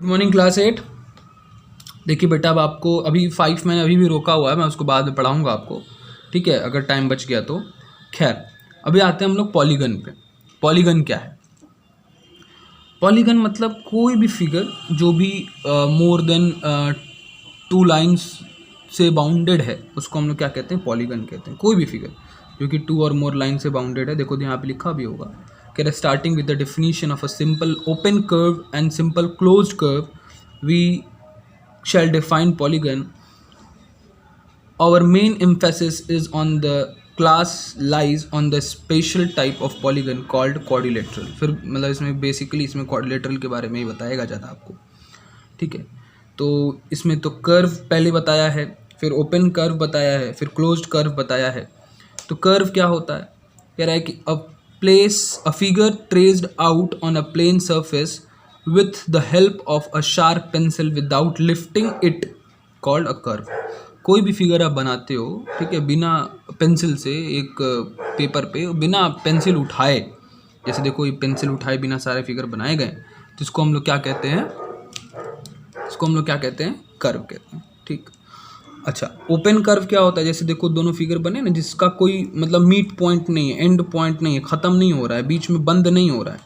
Good morning class 8। देखिए बेटा, अब आपको अभी 5 मैंने अभी भी रोका हुआ है, मैं उसको बाद में पढ़ाऊँगा आपको, ठीक है, अगर टाइम बच गया तो। खैर, अभी आते हैं हम लोग पॉलीगन पे। पॉलीगन क्या है? पॉलीगन मतलब कोई भी फिगर जो भी मोर देन 2 लाइन्स से बाउंडेड है, उसको हम लोग क्या कहते हैं? पॉलीगन कहते हैं। कोई भी फिगर जो कि 2 और मोर लाइन से बाउंडेड है। देखो यहाँ पे लिखा भी होगा कि starting with the definition of a simple open curve and simple closed curve we shall define polygon. Our main emphasis is on the class lies on the special type of polygon called quadrilateral. फिर मतलब इसमें basically इसमें quadrilateral के बारे में ही बताएगा ज़्यादा आपको, ठीक है। तो इसमें तो कर्व पहले बताया है, फिर ओपन कर्व बताया है, फिर क्लोज्ड कर्व बताया है। तो कर्व क्या होता है? कह रहा है कि a figure traced out on a plane surface with the help of a sharp pencil without lifting it called a curve. कोई भी फिगर आप बनाते हो, ठीक है, बिना पेंसिल से एक पेपर पे बिना पेंसिल उठाए, जैसे देखो ये पेंसिल उठाए बिना सारे फिगर बनाए गए, तो इसको हम लोग क्या कहते हैं? इसको हम लोग क्या कहते हैं? कर्व कहते हैं, ठीक। अच्छा, ओपन कर्व क्या होता है? जैसे देखो दोनों फिगर बने ना, जिसका कोई मतलब मीट पॉइंट नहीं है, एंड पॉइंट नहीं है, ख़त्म नहीं हो रहा है, बीच में बंद नहीं हो रहा है,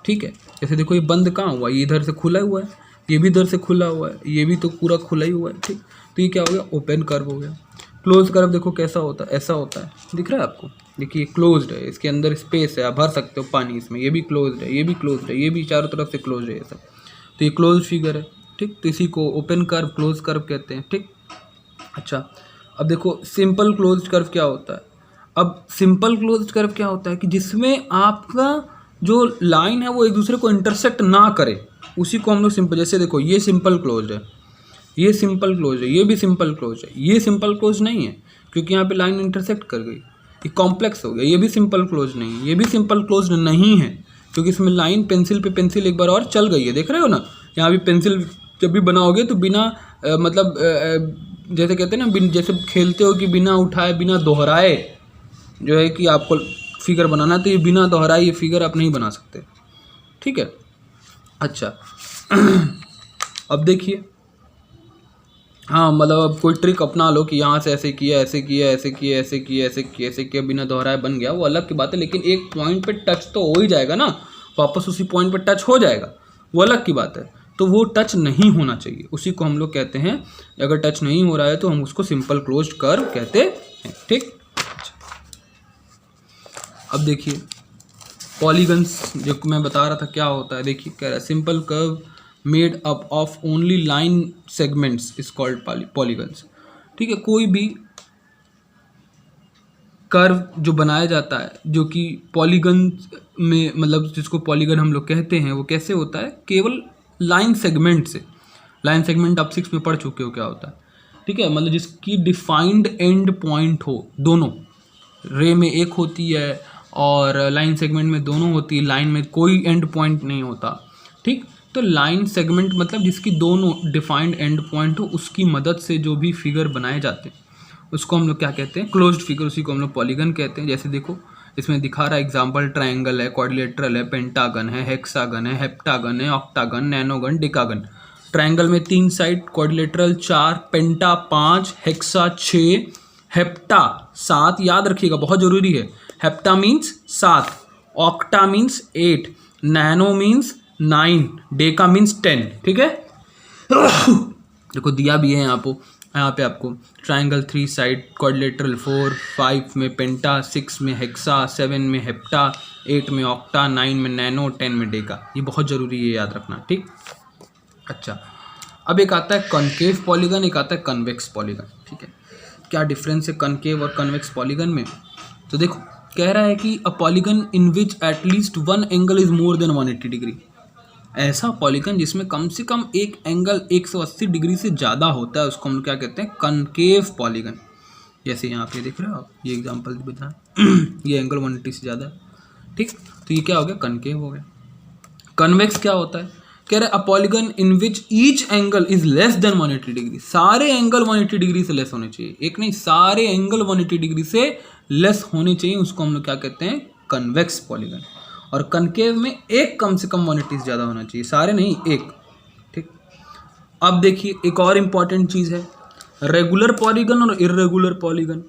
ठीक है। जैसे देखो ये बंद कहाँ हुआ? ये इधर से खुला हुआ है, ये भी इधर से खुला हुआ है, ये भी तो पूरा खुला ही हुआ है, ठीक। तो ये क्या हो गया? ओपन कर्व हो गया। क्लोज कर्व देखो कैसा होता है, ऐसा होता है, दिख रहा है आपको? देखिए क्लोज्ड है, इसके अंदर स्पेस है, आप भर सकते हो पानी इसमें, ये भी क्लोज्ड है, ये भी क्लोज्ड है, ये भी चारों तरफ से क्लोज है, ये सब। तो ये क्लोज फिगर है, ठीक। तो इसी को ओपन कर्व, क्लोज कर्व कहते हैं, ठीक। अच्छा, अब देखो सिंपल क्लोज्ड कर्व क्या होता है? अब सिंपल क्लोज्ड कर्व क्या होता है कि जिसमें आपका जो लाइन है वो एक दूसरे को इंटरसेक्ट ना करे, उसी को हम लोग सिंपल। जैसे देखो ये सिंपल क्लोज्ड है, ये सिंपल क्लोज है, ये भी सिंपल क्लोज है, ये सिंपल क्लोज नहीं है क्योंकि यहाँ पे लाइन इंटरसेक्ट कर गई, ये कॉम्प्लेक्स हो गया। ये भी सिंपल क्लोज नहीं है, ये भी सिंपल क्लोज नहीं है क्योंकि इसमें लाइन पेंसिल पे पेंसिल एक बार और चल गई है, देख रहे हो ना? यहाँ भी पेंसिल जब भी बनाओगे तो बिना मतलब जैसे कहते हैं ना, जैसे खेलते हो कि बिना उठाए बिना दोहराए जो है कि आपको फिगर बनाना, तो ये बिना दोहराए ये फिगर आप नहीं बना सकते, ठीक है। अच्छा अब देखिए, हाँ मतलब अब कोई ट्रिक अपना लो कि यहाँ से ऐसे किया, ऐसे किया, ऐसे किया, ऐसे किया, ऐसे किया, ऐसे किया, बिना दोहराए बन गया, वो अलग की बात है। लेकिन एक पॉइंट पे टच तो हो ही जाएगा ना, वापस उसी पॉइंट पे टच हो जाएगा, वो अलग की बात है। तो वो टच नहीं होना चाहिए, उसी को हम लोग कहते हैं, अगर टच नहीं हो रहा है तो हम उसको सिंपल क्लोज्ड कर्व कहते हैं, ठीक। अब देखिए पॉलीगन्स जो मैं बता रहा था क्या होता है, देखिए कह रहा है simple curve made up of only line segments is called polygons, ठीक है। कोई भी कर्व जो बनाया जाता है जो कि पॉलीगन में, मतलब जिसको पॉलीगन हम लोग कहते हैं, वो कैसे होता है? केवल लाइन सेगमेंट से। लाइन सेगमेंट आप 6 में पढ़ चुके हो क्या होता है, ठीक है। मतलब जिसकी डिफाइंड एंड पॉइंट हो, दोनों रे में एक होती है और लाइन सेगमेंट में दोनों होती है, लाइन में कोई एंड पॉइंट नहीं होता, ठीक। तो लाइन सेगमेंट मतलब जिसकी दोनों डिफाइंड एंड पॉइंट हो, उसकी मदद से जो भी फिगर बनाए जाते हैं उसको हम लोग क्या कहते हैं? क्लोज्ड फिगर, उसी को हम लोग पॉलीगन कहते हैं। जैसे देखो इसमें दिखा रहा है एग्जांपल, ट्रायंगल है, क्वाड्रिलेटरल है, पेंटागन है, हेक्सागन है, हेप्टागन है, ऑक्टागन, नैनोगन, डेकागन। ट्रायंगल में 3 साइड, क्वाड्रिलेटरल 4, पेंटा 5, हेक्सा 6, हेप्टा 7, याद रखिएगा बहुत जरूरी है। Hepta means 7, octa means 8, nano means 9, Deka means 10, ठीक है। देखो दिया भी है यहाँ पे आपको ट्रायंगल 3 साइड, क्वाड्रिलेटरल 4, 5 में पेंटा, 6 में हेक्सा, 7 में हेप्टा, 8 में ऑक्टा, 9 में नैनो, 10 में डेका। ये बहुत ज़रूरी है याद रखना, ठीक। अच्छा, अब एक आता है कॉनकेव पॉलीगन, एक आता है कन्वेक्स पॉलीगन, ठीक है। क्या डिफरेंस है कॉनकेव और कन्वेक्स पॉलीगन में? तो देखो कह रहा है कि a polygon in which at least one angle is more than 180 degree. ऐसा पॉलीगन जिसमें कम से कम एक एंगल 180 डिग्री से ज़्यादा होता है, उसको हम क्या कहते हैं? Concave polygon. जैसे यहाँ पे देख रहे हो आप, ये एग्जांपल बता ये एंगल 180 से ज़्यादा है, ठीक। तो ये क्या हो गया? कनकेव हो गया। कन्वेक्स क्या होता है? कह रहे a polygon in which each angle is less than 180 degree. सारे एंगल 180 डिग्री से लेस होने चाहिए, एक नहीं, सारे एंगल 180 डिग्री से लेस होने चाहिए, उसको हम लोग क्या कहते हैं? Convex polygon. और कनकेव में एक कम से कम 180 ज़्यादा होना चाहिए, सारे नहीं, एक, ठीक। अब देखिए एक और इम्पॉर्टेंट चीज़ है, रेगुलर पॉलीगन और इर्रेगुलर पॉलीगन।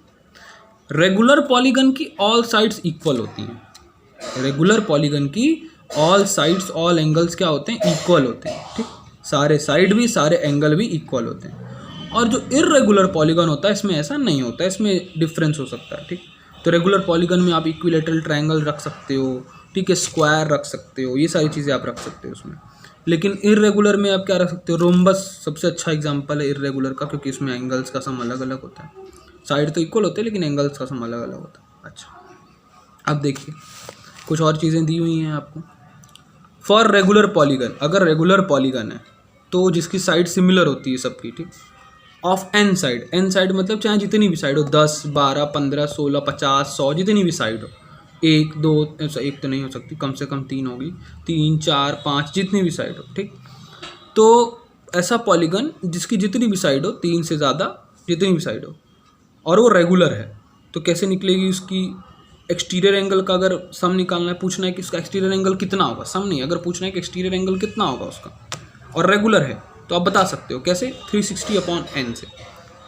रेगुलर पॉलीगन की ऑल साइड्स इक्वल होती हैं। रेगुलर पॉलीगन की ऑल साइड्स, ऑल एंगल्स क्या होते हैं, इक्वल होते हैं। ठीक, सारे साइड भी, सारे एंगल भी इक्वल होते हैं। और जो इर्रेगुलर पॉलीगन होता है इसमें ऐसा नहीं होता है, इसमें डिफरेंस हो सकता है। ठीक, तो रेगुलर पॉलीगन में आप इक्विलेटरल ट्रायंगल रख सकते हो, ठीक है, स्क्वायर रख सकते हो, ये सारी चीज़ें आप रख सकते हो उसमें। लेकिन इर्रेगुलर में आप क्या रख सकते हो, रोम्बस सबसे अच्छा एग्जांपल है इर्रेगुलर का, क्योंकि इसमें एंगल्स का सम अलग अलग होता है। साइड तो इक्वल होते हैं लेकिन एंगल्स का सम अलग अलग होता है। अच्छा, अब देखिए कुछ और चीज़ें दी हुई हैं आपको। फॉर रेगुलर पॉलीगन, अगर रेगुलर पॉलीगन है तो जिसकी साइड सिमिलर होती है सबकी, ठीक, of n side, n side मतलब चाहे जितनी भी साइड हो, 10, 12, 15, 16, 50, 100, जितनी भी साइड हो, 1, 2, एक तो नहीं हो सकती, कम से कम 3 होगी, 3, 4, 5, जितनी भी साइड हो। ठीक, तो ऐसा पॉलीगन जिसकी जितनी भी साइड हो, 3 से ज़्यादा जितनी भी साइड हो, और वो रेगुलर है, तो कैसे निकलेगी उसकी एक्सटीरियर एंगल का। अगर सम निकालना है, पूछना है कि उसका एक्सटीरियर एंगल कितना होगा, सम नहीं, अगर पूछना है कि एक्सटीरियर एंगल कितना होगा उसका, और रेगुलर है, तो आप बता सकते हो कैसे, 360/n से।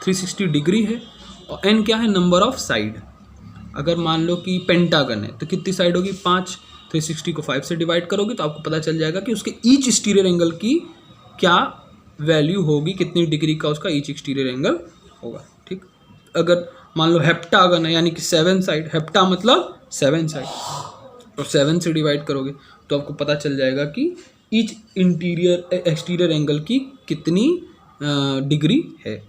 360 डिग्री है और n क्या है, नंबर ऑफ साइड। अगर मान लो कि पेंटागन है तो कितनी साइड होगी, 5। 360 को 5 से डिवाइड करोगे तो आपको पता चल जाएगा कि उसके ईच एक्सटीरियर एंगल की क्या वैल्यू होगी, कितनी डिग्री का उसका ईच एक्सटीरियर एंगल होगा। ठीक, अगर मान लो हेप्टागन है, यानी कि 7 साइड, हेप्टा मतलब 7 साइड, तो 7 से डिवाइड करोगे तो आपको पता चल जाएगा कि ईच इंटीरियर एक्सटीरियर एंगल की कितनी डिग्री है।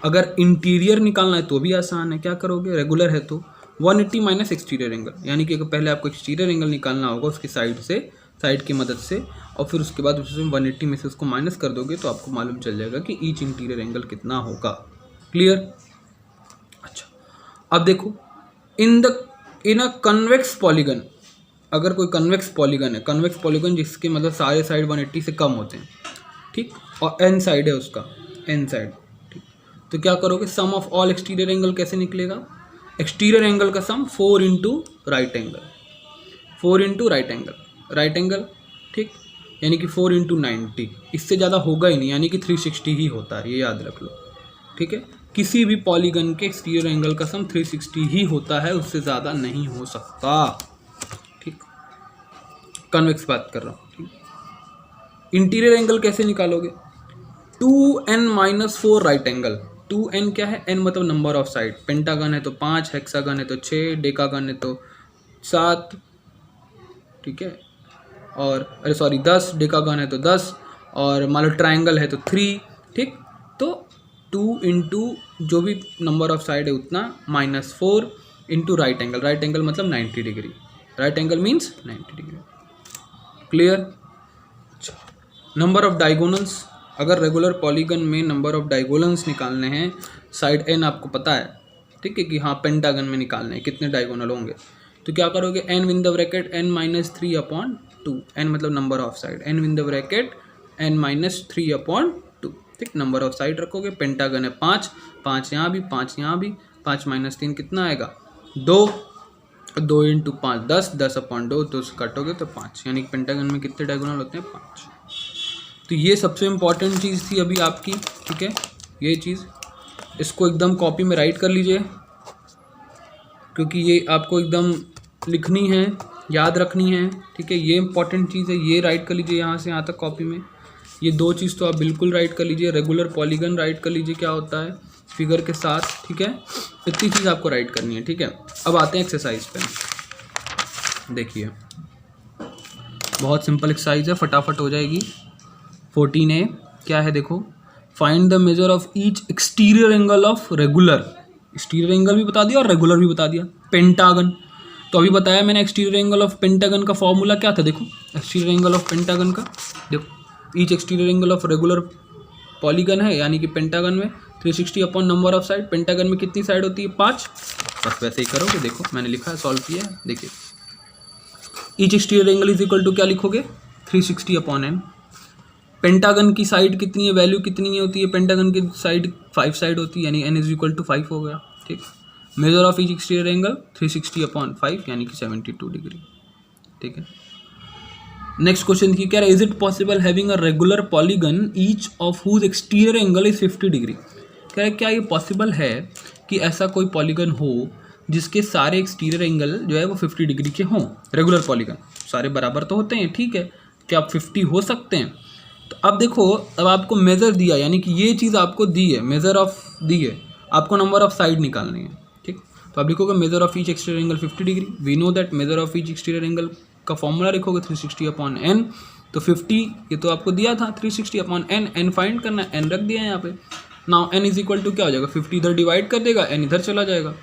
अगर इंटीरियर निकालना है तो भी आसान है, क्या करोगे, रेगुलर है तो 180 माइनस एक्सटीरियर एंगल, यानी कि पहले आपको एक्सटीरियर एंगल निकालना होगा उसकी साइड से, साइड की मदद से, और फिर उसके बाद उसमें 180 में से उसको माइनस कर दोगे तो आपको मालूम चल जाएगा कि ईच इंटीरियर एंगल कितना होगा। क्लियर। अच्छा, अब देखो इन अ कन्वेक्स पॉलीगन, अगर कोई कन्वेक्स पॉलीगन है, कन्वेक्स पॉलीगन जिसके मतलब सारे साइड 180 से कम होते हैं, ठीक, और एन साइड है उसका, एन साइड, ठीक, तो क्या करोगे, सम ऑफ ऑल एक्सटीरियर एंगल कैसे निकलेगा, एक्सटीरियर एंगल का सम 4 into right angle, 4 into right angle, right angle, ठीक, यानी कि 4 इंटू 90, इससे ज़्यादा होगा ही नहीं, यानी कि 360 ही होता है, ये याद रख लो। ठीक है, किसी भी पॉलीगन के एक्सटीरियर एंगल का सम 360 ही होता है, उससे ज़्यादा नहीं हो सकता। ठीक, कन्वेक्स बात कर रहा हूँ। ठीक, इंटीरियर एंगल कैसे निकालोगे, 2n-4 राइट एंगल। 2n क्या है, n मतलब नंबर ऑफ साइड, पेंटागन है तो 5, हेक्सागन है तो 6, डेकागन है तो 7, ठीक है, और अरे सॉरी 10, डेकागन है तो 10, और मान लो ट्राइंगल है तो 3। ठीक, तो 2 इंटू जो भी नंबर ऑफ साइड है उतना, -4 into right angle, right angle मतलब 90 degree, right angle means 90 degree. Clear. अच्छा, नंबर ऑफ डायगोनल्स, अगर रेगुलर पॉलीगन में नंबर ऑफ डायगोनल्स निकालने हैं, साइड n आपको पता है, ठीक है, कि हाँ पेंटागन में निकालने हैं कितने डायगोनल होंगे, तो क्या करोगे, n win the bracket n-3/2, n मतलब number of side, n win the bracket n-3/2, ठीक, नंबर ऑफ साइड रखोगे, पेंटागन है 5, 5 यहाँ भी, 5 यहाँ भी, 5 - 3 कितना आएगा, 2, 2 इंटू 5 10, 10/2, 2 से काटोगे तो 5, यानी कि पेंटागन में कितने डायगोनल होते हैं, 5। तो ये सबसे इम्पॉर्टेंट चीज़ थी अभी आपकी। ठीक है, ये चीज़ इसको एकदम कॉपी में राइट कर लीजिए, क्योंकि ये आपको एकदम लिखनी है, याद रखनी है। ठीक है, ये इंपॉर्टेंट चीज़ है, ये राइट कर लीजिए यहाँ से यहाँ तक कॉपी में। ये 2 चीज़ तो आप बिल्कुल राइट कर लीजिए, रेगुलर पॉलीगन राइट कर लीजिए क्या होता है फिगर के साथ। ठीक है, इतनी चीज़ आपको राइट करनी है। ठीक है, अब आते हैं एक्सरसाइज पे। देखिए बहुत सिंपल एक्सरसाइज है, फटाफट हो जाएगी। 14A क्या है देखो, find the measure of each exterior angle of regular, exterior angle भी बता दिया और रेगुलर भी बता दिया, पेंटागन। तो अभी बताया मैंने एक्सटीरियर एंगल ऑफ पेंटागन का फॉर्मूला क्या था, देखो एक्सटीरियर एंगल ऑफ पेंटागन का, देखो each exterior angle of regular polygon है, यानी कि पेंटागन में 360 upon number of side, pentagon में कितनी साइड होती है, 5, बस वैसे ही करोगे। देखो मैंने लिखा है, सॉल्व किया है, देखिए each exterior angle is equal to क्या लिखोगे, 360/n। पेंटागन की साइड कितनी है, वैल्यू कितनी होती है, पेंटागन की साइड 5 साइड होती है, यानी n इज इक्वल टू 5 हो गया। ठीक, measure of each exterior angle 360/5, यानी कि 72 डिग्री। ठीक है, नेक्स्ट क्वेश्चन की क्या है, is it possible having a regular polygon each of whose exterior angle is 50 degree. कह रहा है क्या ये पॉसिबल है कि ऐसा कोई पॉलीगन हो जिसके सारे एक्सटीरियर एंगल जो है वो 50 डिग्री के हों। रेगुलर पॉलीगन सारे बराबर तो होते हैं, ठीक है, क्या आप 50 हो सकते हैं। तो अब देखो, अब आपको मेज़र दिया, यानी कि ये चीज़ आपको दी है, मेज़र ऑफ दी है, आपको नंबर ऑफ साइड निकालनी है, ठीक। तो आप लिखोगे measure of each exterior angle 50 degree. We know that measure of each exterior angle का फॉर्मूला लिखोगे 360/n। तो 50 ये तो आपको दिया था 360/n, n फाइंड करना है, n रख दिया है यहाँ पे। Now n is equal to क्या हो जाएगा, 50 इधर डिवाइड कर देगा, n इधर चला जाएगा।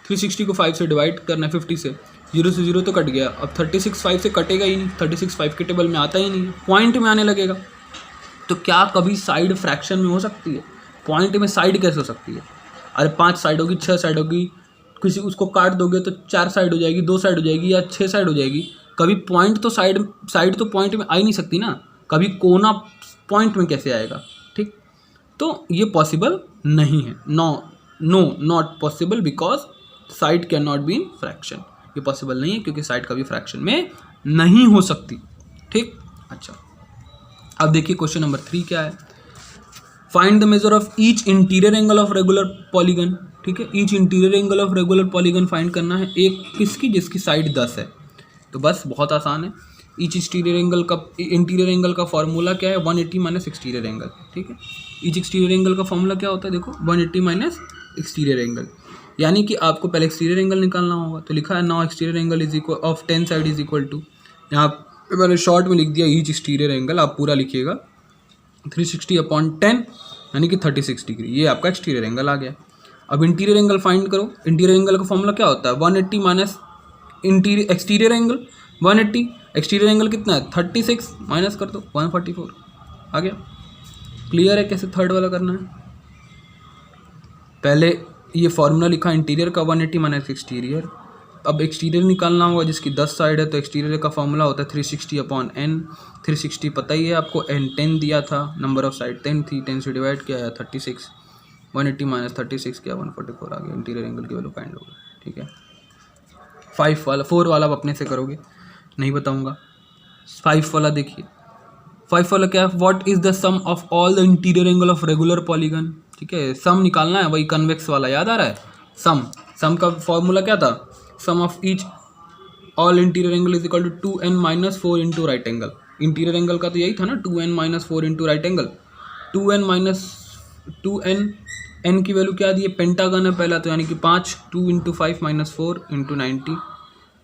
360 को 5 से डिवाइड करना है, 50 से, 0 से 0 तो कट गया। अब 36 5 से कटेगा ही नहीं, 36 5 के टेबल में आता ही नहीं, पॉइंट में आने लगेगा। तो क्या कभी साइड फ्रैक्शन में हो सकती है? पॉइंट में साइड कैसे हो सकती है? अरे 5 साइड होगी, 6 साइड होगी, किसी उसको काट दोगे तो 4 साइड हो जाएगी, 2 साइड हो जाएगी, या 6 साइड हो जाएगी। कभी पॉइंट तो साइड तो पॉइंट में आ ही नहीं सकती ना, कभी कोना पॉइंट में कैसे आएगा, ठीक। तो ये पॉसिबल नहीं है, no not possible, because side can not be in fraction. ये पॉसिबल नहीं है क्योंकि साइड कभी फ्रैक्शन में नहीं हो सकती, ठीक। अच्छा, अब देखिए क्वेश्चन नंबर 3 क्या है, find the measure of each interior angle of regular polygon. ठीक है, each interior angle of regular polygon find करना है, एक किसकी, जिसकी साइड 10 है। तो बस बहुत आसान है, ईच इंटीरियर एंगल का फॉर्मूला क्या है, 180 माइनस एक्सटीरियर एंगल, ठीक है। ईच एक्सटीरियर एंगल का फॉर्मूला क्या होता है, देखो 180 माइनस एक्सटीरियर एंगल, यानी कि आपको पहले एक्सटीरियर एंगल निकालना होगा। तो लिखा है now exterior angle is equal of 10 side is equal to, यहाँ पे मैंने शॉर्ट में लिख दिया ईच एक्सटीरियर एंगल, आप पूरा लिखिएगा 360/10 यानी कि 36 डिग्री, ये आपका एक्सटीरियर एंगल आ गया। अब इंटीरियर एंगल फाइंड करो। इंटीरियर एंगल का फॉर्मूला क्या होता है, 180 minus exterior angle 180, exterior angle कितना है 36, माइनस कर दो 144 आ गया। क्लियर है कैसे थर्ड वाला करना है। पहले ये फॉर्मूला लिखा इंटीरियर का 180 माइनस एक्सटीरियर, अब एक्सटीरियर निकालना होगा जिसकी 10 साइड है, तो एक्सटीरियर का फॉर्मूला होता है 360/n। 360 पता ही है आपको, n 10 दिया था, नंबर ऑफ साइड 10 थी, 10 से डिवाइड किया है 36, 180 माइनस 36 किया 144 आ गया। इंटीरियर एंगल की वैल्यू फाइंड होगी, ठीक है। 4 वाला आप अपने से करोगे, नहीं बताऊंगा। 5 वाला देखिए, 5 वाला क्या है, what is the sum of all the interior angle of regular polygon. ठीक है, सम निकालना है, वही कन्वेक्स वाला याद आ रहा है, सम का फॉर्मूला क्या था, sum of each all interior angle is equal to 2n minus 4 into right angle. Interior angle का तो यही था ना, 2n minus 4 into right angle. 2n n की वैल्यू क्या दी है, पेंटागन है पहला, तो यानी कि 5, 2 into 5 minus 4 into 90,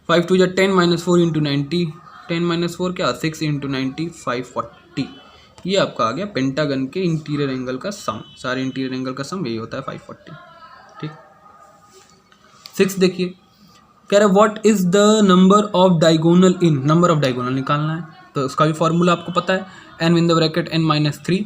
5 2 10 minus 4 into 90, 10 minus 4 क्या 6 इंटू 90, 540। ये आपका आ गया पेंटागन के इंटीरियर एंगल का सम, सारे इंटीरियर एंगल का सम यही होता है 540, ठीक। 6 देखिए, कह रहा है what is the number of diagonal in, number of diagonal निकालना है, तो उसका भी फॉर्मूला आपको पता है, n win the bracket n minus 3,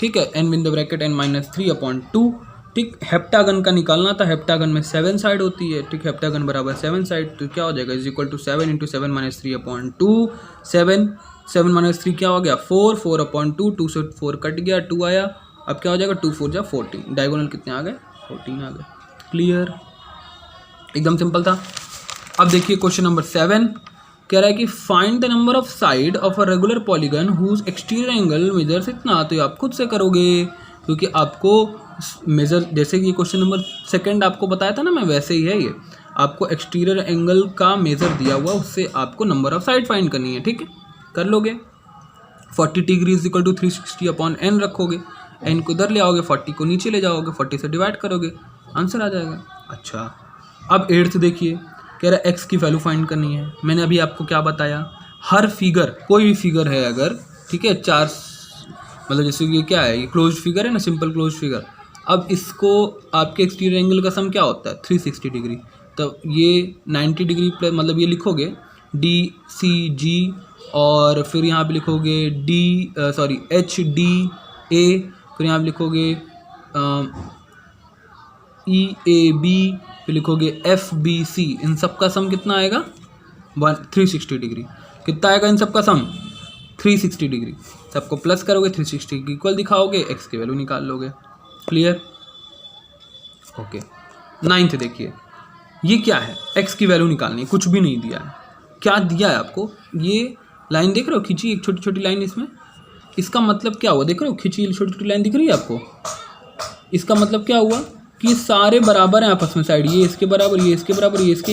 ठीक है, n win the bracket n minus 3/2, ठीक। हेप्टागन का निकालना था, हेप्टागन में 7 साइड होती है, ठीक, हेप्टागन बराबर 7 साइड, तो क्या हो जाएगा is equal to 7 into 7 minus 3/2, 7 minus 3 क्या हो गया 4, 4/2, 2 से 4 कट गया, 2 आया, अब क्या हो जाएगा 2 4 जा 14, डायगोनल कितने आ गए 14 आ गए। क्लियर, एकदम सिंपल था। अब देखिए क्वेश्चन नंबर 7 कह रहा है कि find the number of side of a regular polygon whose exterior angle measures इतना, तो ये आप खुद से करोगे क्योंकि आपको मेजर, जैसे कि क्वेश्चन नंबर 2 आपको बताया था ना मैं, वैसे ही है ये, आपको एक्सटीरियर एंगल का मेजर दिया हुआ, उससे आपको नंबर ऑफ साइड फाइंड करनी है, ठीक है, कर लोगे। 40 degree is equal to 360/n रखोगे, n को इधर ले आओगे, 40 को नीचे ले जाओगे, 40 से डिवाइड करोगे, आंसर आ जाएगा। अच्छा, अब 8th देखिए, कह रहा है x की वैल्यू फाइंड करनी है। मैंने अभी आपको क्या बताया, हर फिगर, कोई भी फिगर है अगर, ठीक है, 4 मतलब जैसे ये क्या है, ये क्लोज्ड फिगर है ना, सिंपल क्लोज्ड फिगर। अब इसको आपके एक्सटीरियर एंगल का सम क्या होता है 360 डिग्री, तो ये 90 डिग्री प्लस, मतलब ये लिखोगे DCG और फिर यहाँ पे लिखोगे HDA, फिर यहाँ पे लिखोगे EAB, फिर लिखोगे FBC, इन सब का सम कितना आएगा 360 डिग्री। कितना आएगा इन सब का सम 360 डिग्री, सबको प्लस करोगे 360 की इक्वल दिखाओगे, x की वैल्यू निकाल लोगे। Clear, okay. 9th देखिए, ये क्या है, x की वैल्यू निकालनी है, कुछ भी नहीं दिया है। क्या दिया है आपको, ये लाइन देख रहे हो खींची एक छोटी छोटी लाइन इसमें, इसका मतलब क्या हुआ देख रहे हो, खींची छोटी छोटी लाइन दिख रही है आपको, इसका मतलब क्या हुआ कि सारे बराबर हैं आपस में साइड, ये इसके बराबर, ये इसके बराबर, ये इसके,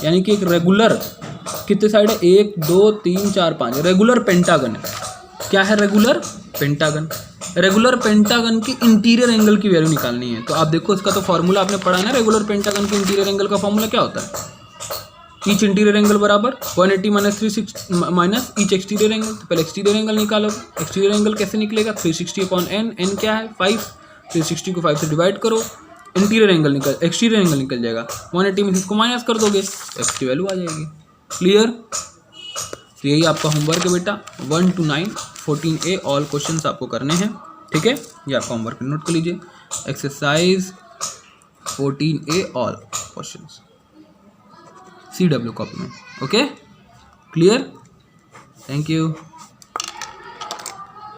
यानी कि एक रेगुलर कितने साइड है, 1 2 3 4 5, रेगुलर पेंटागन है। क्या है रेगुलर पेंटागन? रेगुलर पेंटागन के इंटीरियर एंगल की वैल्यू निकालनी है। तो आप देखो इसका तो फॉर्मूला आपने पढ़ा है ना, रेगुलर पेंटागन के इंटीरियर एंगल का फॉर्मूला क्या होता है, ईच इंटीरियर एंगल बराबर 180 minus 360 minus each exterior angle. तो पहले एक्सटीरियर एंगल निकालो, एक्सटीरियर एंगल कैसे निकलेगा, 360 अपॉन एन, एन क्या है 5, 360 को 5 से डिवाइड करो, इंटीरियर एंगल निकल, एक्सटीरियर एंगल निकल जाएगा, 180 में इसको माइनस कर दोगे, एक्स की वैल्यू आ जाएगी। क्लियर? तो यही आपका होमवर्क है बेटा, 1 to 9 14A ऑल क्वेश्चंस आपको करने हैं, ठीक है, ये आपका होमवर्क नोट कर लीजिए, exercise 14A all questions CW copy में। Okay, clear? Thank you.